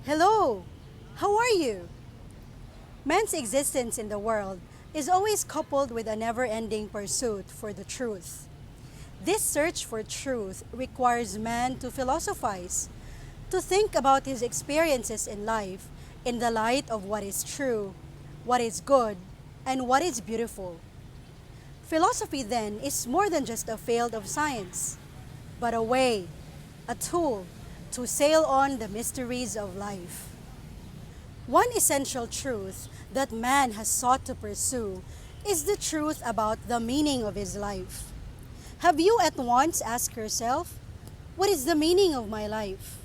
Hello! How are you? Man's existence in the world is always coupled with a never ending pursuit for the truth. This search for truth requires man to philosophize, to think about his experiences in life in the light of what is true, what is good, and what is beautiful. Philosophy then is more than just a field of science, but a way, a tool to sail on the mysteries of life. One essential truth that man has sought to pursue is the truth about the meaning of his life. Have you at once asked yourself, what is the meaning of my life?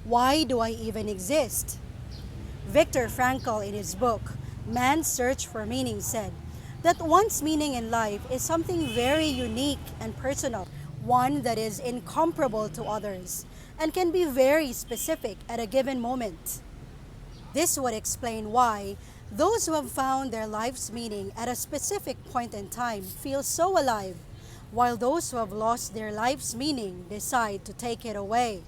Why do I even exist? Viktor Frankl, in his book, Man's Search for Meaning, said that one's meaning in life is something very unique and personal, one that is incomparable to others and can be very specific at a given moment. This would explain why those who have found their life's meaning at a specific point in time feel so alive, while those who have lost their life's meaning decide to take it away.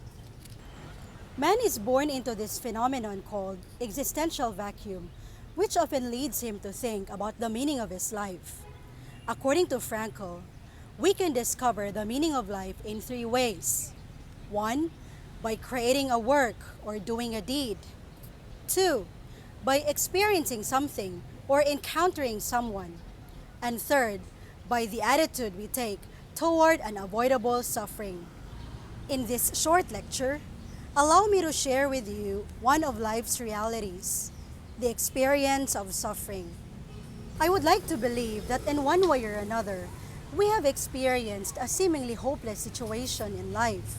Man is born into this phenomenon called existential vacuum, which often leads him to think about the meaning of his life. According to Frankl, we can discover the meaning of life in three ways. One, by creating a work or doing a deed. Two, by experiencing something or encountering someone. And third, by the attitude we take toward an avoidable suffering. In this short lecture, allow me to share with you one of life's realities, the experience of suffering. I would like to believe that in one way or another, we have experienced a seemingly hopeless situation in life.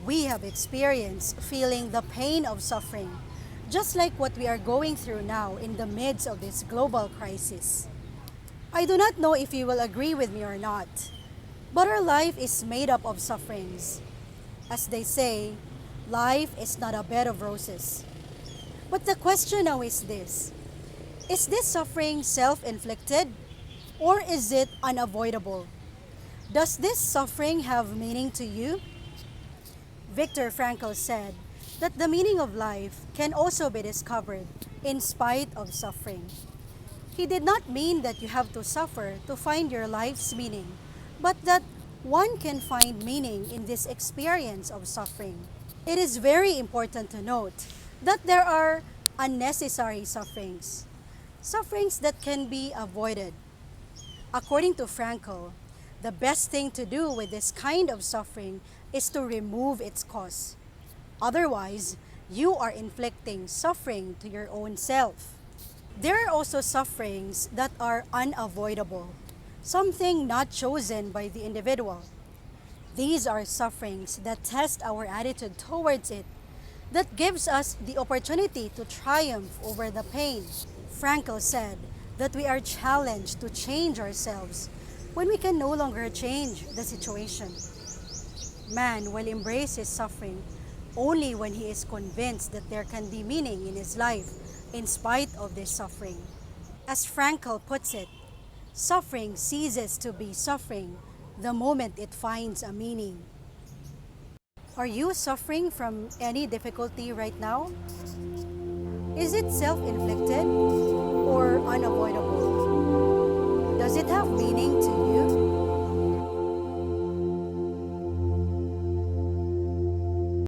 We have experienced feeling the pain of suffering, just like what we are going through now in the midst of this global crisis. I do not know if you will agree with me or not, but our life is made up of sufferings. As they say, life is not a bed of roses. But the question now is this: is this suffering self-inflicted or is it unavoidable? Does this suffering have meaning to you? Viktor Frankl said that the meaning of life can also be discovered in spite of suffering. He did not mean that you have to suffer to find your life's meaning, but that one can find meaning in this experience of suffering. It is very important to note that there are unnecessary sufferings, sufferings that can be avoided. According to Frankl, the best thing to do with this kind of suffering is to remove its cause. Otherwise, you are inflicting suffering to your own self. There are also sufferings that are unavoidable, something not chosen by the individual. These are sufferings that test our attitude towards it, that gives us the opportunity to triumph over the pain. Frankl said that we are challenged to change ourselves when we can no longer change the situation. Man will embrace his suffering only when he is convinced that there can be meaning in his life in spite of this suffering. As Frankl puts it, suffering ceases to be suffering the moment it finds a meaning. Are you suffering from any difficulty right now? Is it self-inflicted or unavoidable?